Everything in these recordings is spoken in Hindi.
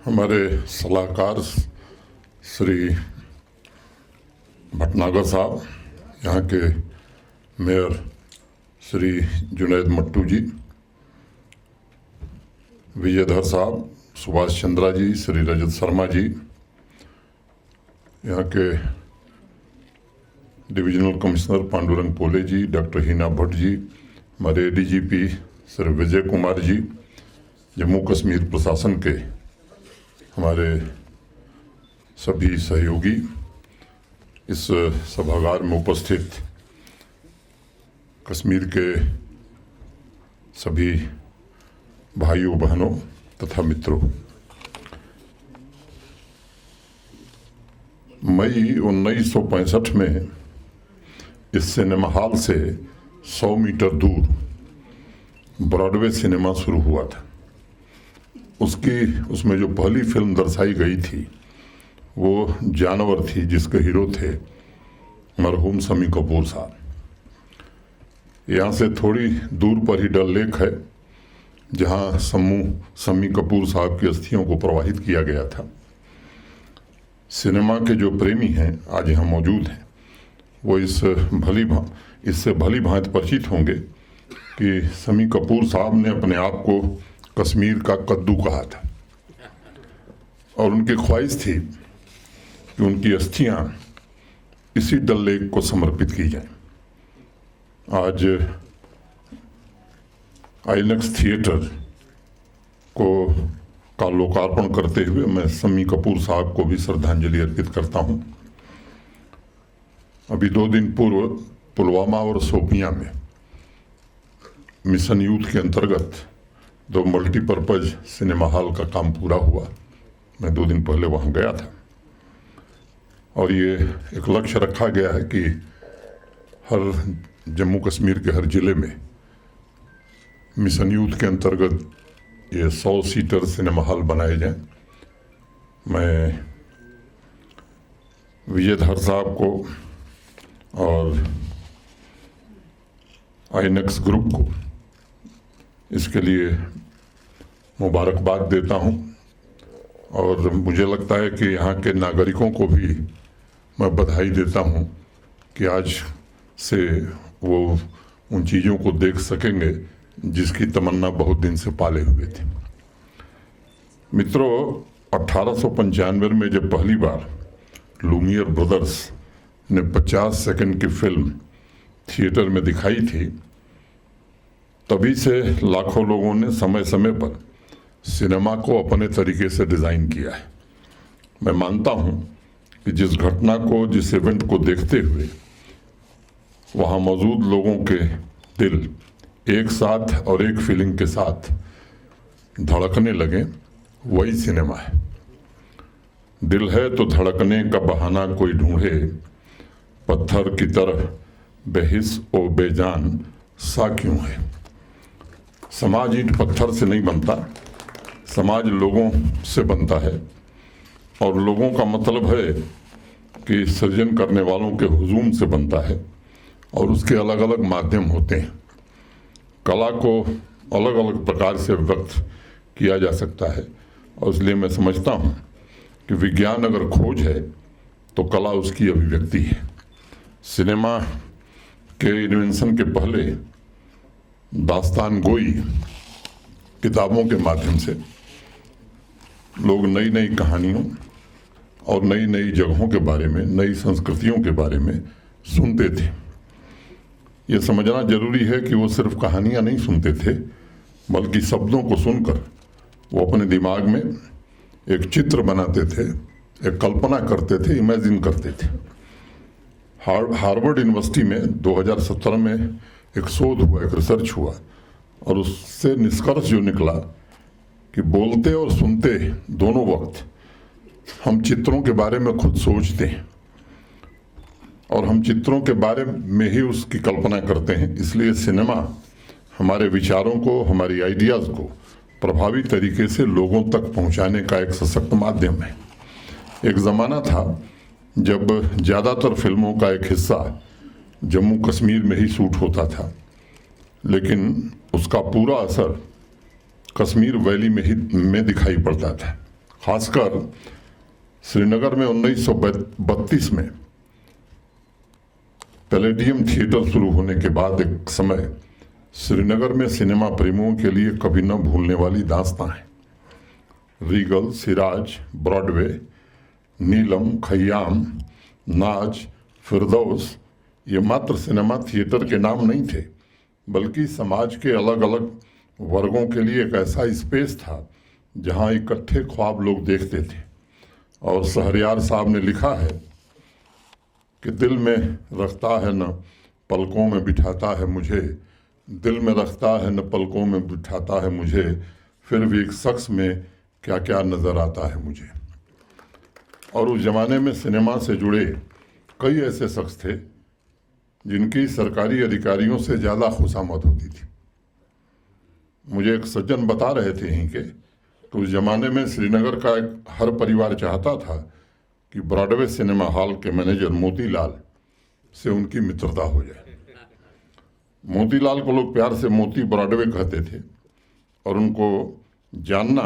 हमारे सलाहकार श्री भटनागर साहब, यहाँ के मेयर श्री जुनैद मट्टू जी, विजयधर साहब, सुभाष चंद्रा जी, श्री रजत शर्मा जी, यहाँ के डिविजनल कमिश्नर पांडुरंग पोले जी, डॉक्टर हिना भट्ट जी, हमारे एडीजीपी श्री विजय कुमार जी, जम्मू कश्मीर प्रशासन के हमारे सभी सहयोगी, इस सभागार में उपस्थित कश्मीर के सभी भाइयों बहनों तथा मित्रों, मई 1965 में इस सिनेमा हॉल से 100 मीटर दूर ब्रॉडवे सिनेमा शुरू हुआ था। उसमें जो पहली फिल्म दर्शाई गई थी वो जानवर थी, जिसके हीरो थे मरहूम शम्मी कपूर साहब। यहाँ से थोड़ी दूर पर ही डल लेक है, जहाँ शम्मी कपूर साहब की अस्थियों को प्रवाहित किया गया था। सिनेमा के जो प्रेमी हैं आज यहाँ मौजूद हैं, वो इससे भली भांति परिचित होंगे कि शम्मी कपूर साहब ने अपने आप को कश्मीर का कद्दू कहा था और उनकी ख्वाहिश थी कि उनकी अस्थियां इसी डल लेक को समर्पित की जाएं। आज आईनॉक्स थिएटर का लोकार्पण करते हुए मैं शम्मी कपूर साहब को भी श्रद्धांजलि अर्पित करता हूं। अभी 2 दिन पूर्व पुलवामा और शोपियां में मिशन यूथ के अंतर्गत 2 मल्टीपर्पज सिनेमा हॉल का काम पूरा हुआ। मैं 2 दिन पहले वहाँ गया था और ये एक लक्ष्य रखा गया है कि हर जम्मू कश्मीर के हर ज़िले में मिशन यूथ के अंतर्गत ये 100 सीटर सिनेमा हॉल बनाए जाएं। मैं विजयधर साहब को और आईनॉक्स ग्रुप को इसके लिए मुबारकबाद देता हूं और मुझे लगता है कि यहाँ के नागरिकों को भी मैं बधाई देता हूं कि आज से वो उन चीज़ों को देख सकेंगे जिसकी तमन्ना बहुत दिन से पाले हुए थे। मित्रों, 1895 में जब पहली बार लुमियर ब्रदर्स ने 50 सेकंड की फिल्म थिएटर में दिखाई थी, तभी से लाखों लोगों ने समय समय पर सिनेमा को अपने तरीके से डिज़ाइन किया है। मैं मानता हूं कि जिस घटना को, जिस इवेंट को देखते हुए वहां मौजूद लोगों के दिल एक साथ और एक फीलिंग के साथ धड़कने लगे, वही सिनेमा है। दिल है तो धड़कने का बहाना कोई ढूंढे, पत्थर की तरह बेहिस ओ बेजान सा क्यों है। समाज ईंट पत्थर से नहीं बनता, समाज लोगों से बनता है और लोगों का मतलब है कि सृजन करने वालों के हुजूम से बनता है और उसके अलग अलग माध्यम होते हैं। कला को अलग अलग प्रकार से व्यक्त किया जा सकता है और इसलिए मैं समझता हूँ कि विज्ञान अगर खोज है तो कला उसकी अभिव्यक्ति है। सिनेमा के इन्वेंशन के पहले दास्तान गोई किताबों के माध्यम से लोग नई नई कहानियों और नई नई जगहों के बारे में, नई संस्कृतियों के बारे में सुनते थे। ये समझना जरूरी है कि वो सिर्फ कहानियाँ नहीं सुनते थे, बल्कि शब्दों को सुनकर वो अपने दिमाग में एक चित्र बनाते थे, एक कल्पना करते थे, इमेजिन करते थे। हार्वर्ड यूनिवर्सिटी में 2017 में एक शोध हुआ, एक रिसर्च हुआ और उससे निष्कर्ष जो निकला कि बोलते और सुनते दोनों वक्त हम चित्रों के बारे में खुद सोचते हैं और हम चित्रों के बारे में ही उसकी कल्पना करते हैं। इसलिए सिनेमा हमारे विचारों को, हमारी आइडियाज़ को प्रभावी तरीके से लोगों तक पहुंचाने का एक सशक्त माध्यम है। एक ज़माना था जब ज़्यादातर फिल्मों का एक हिस्सा जम्मू कश्मीर में ही शूट होता था, लेकिन उसका पूरा असर कश्मीर वैली में दिखाई पड़ता था। खासकर श्रीनगर में 1932 में पैलेडियम थिएटर शुरू होने के बाद एक समय श्रीनगर में सिनेमा प्रेमियों के लिए कभी न भूलने वाली दास्तां है। रीगल, सिराज, ब्रॉडवे, नीलम, खयाम, नाज, फिरदौस ये मात्र सिनेमा थिएटर के नाम नहीं थे, बल्कि समाज के अलग अलग वर्गों के लिए एक ऐसा स्पेस था जहां इकट्ठे ख्वाब लोग देखते थे। और शहरयार साहब ने लिखा है कि दिल में रखता है न पलकों में बिठाता है मुझे, दिल में रखता है न पलकों में बिठाता है मुझे, फिर भी एक शख्स में क्या क्या नज़र आता है मुझे। और उस ज़माने में सिनेमा से जुड़े कई ऐसे शख्स थे जिनकी सरकारी अधिकारियों से ज़्यादा खुशामद होती थी। मुझे एक सज्जन बता रहे थे यहीं के, तो उस ज़माने में श्रीनगर का हर परिवार चाहता था कि ब्रॉडवे सिनेमा हॉल के मैनेजर मोतीलाल से उनकी मित्रता हो जाए। मोतीलाल को लोग प्यार से मोती ब्रॉडवे कहते थे और उनको जानना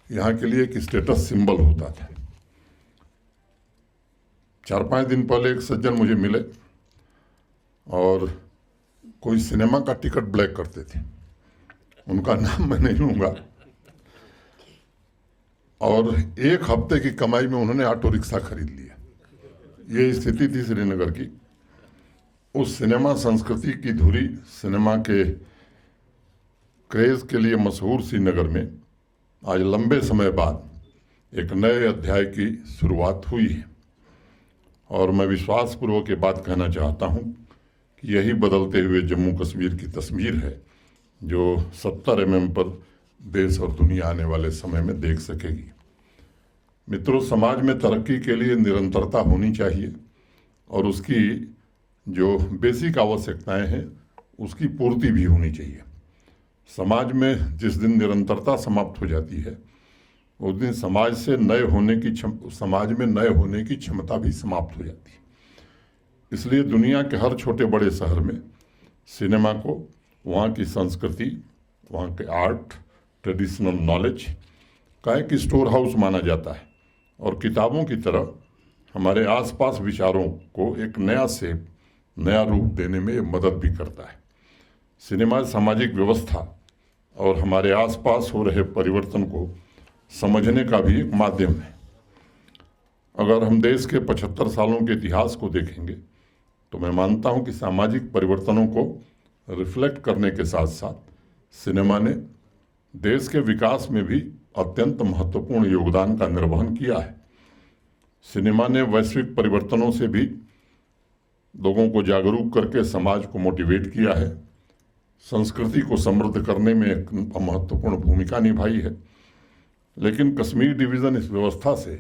यहाँ के लिए एक स्टेटस सिंबल होता था। 4-5 दिन पहले एक सज्जन मुझे मिले और कोई सिनेमा का टिकट ब्लैक करते थे, उनका नाम मैं नहीं लूँगा। और एक हफ्ते की कमाई में उन्होंने ऑटो रिक्शा खरीद लिया। ये स्थिति थी श्रीनगर की। उस सिनेमा संस्कृति की धुरी सिनेमा के क्रेज के लिए मशहूर श्रीनगर में आज लंबे समय बाद एक नए अध्याय की शुरुआत हुई है। और मैं विश्वासपूर्वक ये बात कहना चाहता हूँ कि यही बदलते हुए जम्मू कश्मीर की तस्वीर है जो 70 mm पर देश और दुनिया आने वाले समय में देख सकेगी। मित्रों, समाज में तरक्की के लिए निरंतरता होनी चाहिए और उसकी जो बेसिक आवश्यकताएं हैं उसकी पूर्ति भी होनी चाहिए। समाज में जिस दिन निरंतरता समाप्त हो जाती है उस दिन समाज में नए होने की क्षमता भी समाप्त हो जाती है। इसलिए दुनिया के हर छोटे बड़े शहर में सिनेमा को वहाँ की संस्कृति, वहाँ के आर्ट, ट्रेडिशनल नॉलेज का एक स्टोर हाउस माना जाता है और किताबों की तरह हमारे आसपास विचारों को एक नया रूप देने में मदद भी करता है। सिनेमा सामाजिक व्यवस्था और हमारे आसपास हो रहे परिवर्तन को समझने का भी एक माध्यम है। अगर हम देश के 75 सालों के इतिहास को देखेंगे तो मैं मानता हूं कि सामाजिक परिवर्तनों को रिफ्लेक्ट करने के साथ साथ सिनेमा ने देश के विकास में भी अत्यंत महत्वपूर्ण योगदान का निर्वहन किया है। सिनेमा ने वैश्विक परिवर्तनों से भी लोगों को जागरूक करके समाज को मोटिवेट किया है, संस्कृति को समृद्ध करने में एक महत्वपूर्ण भूमिका निभाई है। लेकिन कश्मीर डिवीज़न इस व्यवस्था से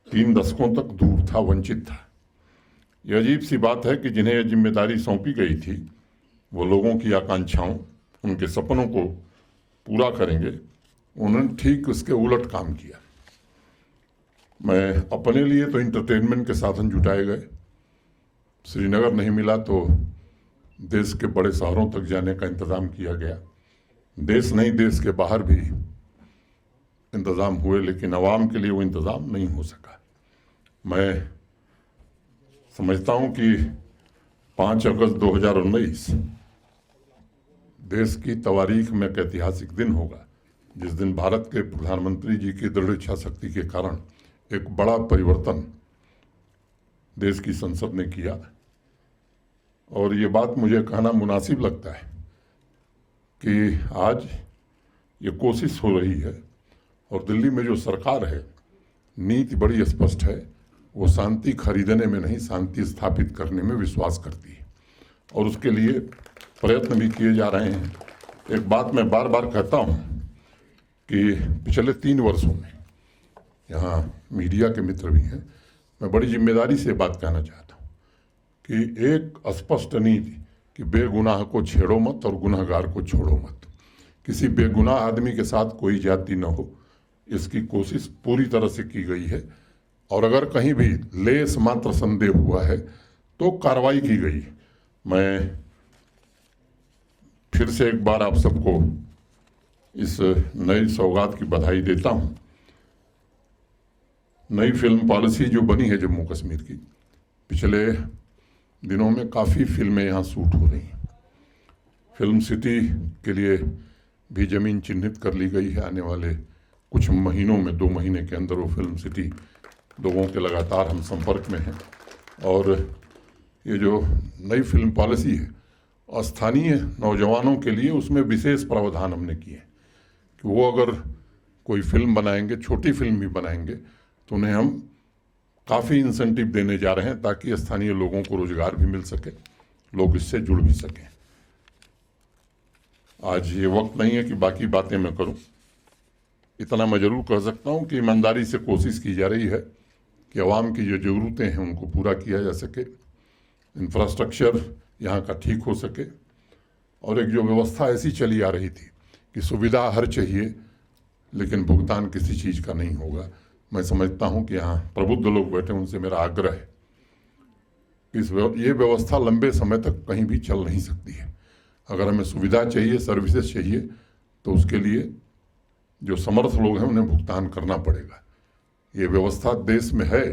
3 दशकों तक दूर था, वंचित था। यह अजीब सी बात है कि जिन्हें यह जिम्मेदारी सौंपी गई थी वो लोगों की आकांक्षाओं, उनके सपनों को पूरा करेंगे, उन्होंने ठीक उसके उलट काम किया। मैं अपने लिए तो इंटरटेनमेंट के साधन जुटाए गए, श्रीनगर नहीं मिला तो देश के बड़े शहरों तक जाने का इंतज़ाम किया गया। देश नहीं, देश के बाहर भी इंतज़ाम हुए, लेकिन आवाम के लिए वो इंतज़ाम नहीं हो सका। मैं समझता हूँ कि 5 अगस्त 2019 देश की तवारीख में एक ऐतिहासिक दिन होगा, जिस दिन भारत के प्रधानमंत्री जी की दृढ़ इच्छा शक्ति के कारण एक बड़ा परिवर्तन देश की संसद ने किया। और ये बात मुझे कहना मुनासिब लगता है कि आज ये कोशिश हो रही है और दिल्ली में जो सरकार है, नीति बड़ी स्पष्ट है, वो शांति खरीदने में नहीं, शांति स्थापित करने में विश्वास करती है और उसके लिए प्रयत्न भी किए जा रहे हैं। एक बात मैं बार बार कहता हूँ कि पिछले 3 वर्षों में, यहाँ मीडिया के मित्र भी हैं, मैं बड़ी जिम्मेदारी से बात कहना चाहता हूँ कि एक स्पष्ट नीति कि बेगुनाह को छेड़ो मत और गुनहगार को छोड़ो मत, किसी बेगुनाह आदमी के साथ कोई ज्यादती न हो, इसकी कोशिश पूरी तरह से की गई है। और अगर कहीं भी लेस मात्र संदेह हुआ है तो कार्रवाई की गई। मैं फिर से एक बार आप सबको इस नई सौगात की बधाई देता हूं। नई फिल्म पॉलिसी जो बनी है जम्मू कश्मीर की, पिछले दिनों में काफ़ी फिल्में यहाँ शूट हो रही हैं। फिल्म सिटी के लिए भी ज़मीन चिन्हित कर ली गई है। आने वाले कुछ महीनों में, 2 महीने के अंदर वो फिल्म सिटी, लोगों के लगातार हम संपर्क में हैं। और ये जो नई फिल्म पॉलिसी है स्थानीय नौजवानों के लिए, उसमें विशेष प्रावधान हमने किए हैं कि वो अगर कोई फिल्म बनाएंगे, छोटी फिल्म भी बनाएंगे, तो उन्हें हम काफ़ी इंसेंटिव देने जा रहे हैं ताकि स्थानीय लोगों को रोजगार भी मिल सके, लोग इससे जुड़ भी सकें। आज ये वक्त नहीं है कि बाकी बातें मैं करूं। इतना मैं जरूर कह सकता हूं कि ईमानदारी से कोशिश की जा रही है कि आवाम की जो ज़रूरतें हैं उनको पूरा किया जा सके, इंफ्रास्ट्रक्चर यहाँ का ठीक हो सके। और एक जो व्यवस्था ऐसी चली आ रही थी कि सुविधा हर चाहिए लेकिन भुगतान किसी चीज़ का नहीं होगा, मैं समझता हूं कि यहाँ प्रबुद्ध लोग बैठे, उनसे मेरा आग्रह है कि ये व्यवस्था लंबे समय तक कहीं भी चल नहीं सकती है। अगर हमें सुविधा चाहिए, सर्विसेज चाहिए, तो उसके लिए जो समर्थ लोग हैं उन्हें भुगतान करना पड़ेगा। ये व्यवस्था देश में है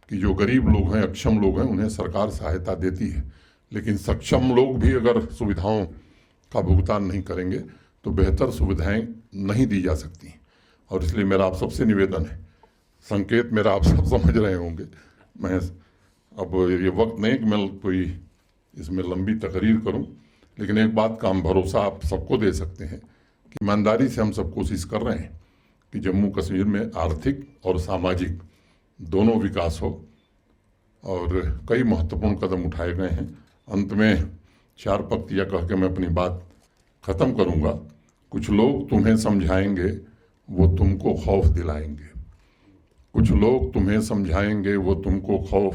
कि जो गरीब लोग हैं, अक्षम लोग हैं, उन्हें सरकार सहायता देती है, लेकिन सक्षम लोग भी अगर सुविधाओं का भुगतान नहीं करेंगे तो बेहतर सुविधाएं नहीं दी जा सकती। और इसलिए मेरा आप सबसे निवेदन है, संकेत मेरा आप सब समझ रहे होंगे, मैं अब ये वक्त नहीं कि मैं कोई इसमें लंबी तकरीर करूं, लेकिन एक बात का हम भरोसा आप सबको दे सकते हैं कि ईमानदारी से हम सब कोशिश कर रहे हैं कि जम्मू कश्मीर में आर्थिक और सामाजिक दोनों विकास हो, और कई महत्वपूर्ण कदम उठाए गए हैं। अंत में 4 पंक्ति यह कह के मैं अपनी बात ख़त्म करूँगा। कुछ लोग तुम्हें समझाएंगे, वो तुमको खौफ दिलाएंगे। कुछ लोग तुम्हें समझाएंगे, वो तुमको खौफ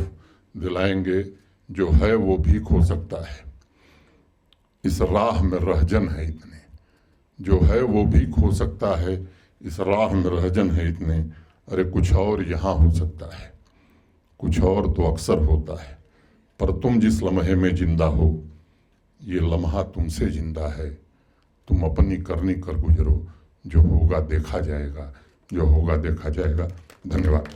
दिलाएंगे। जो है वो भी खो सकता है, इस राह में रहजन है इतने। जो है वो भी खो सकता है, इस राह में रहजन है इतने। अरे कुछ और यहाँ हो सकता है, कुछ और तो अक्सर होता है, पर तुम जिस लम्हे में जिंदा हो, ये लम्हा तुमसे जिंदा है। तुम अपनी करनी कर गुजरो, जो होगा देखा जाएगा, जो होगा देखा जाएगा। धन्यवाद।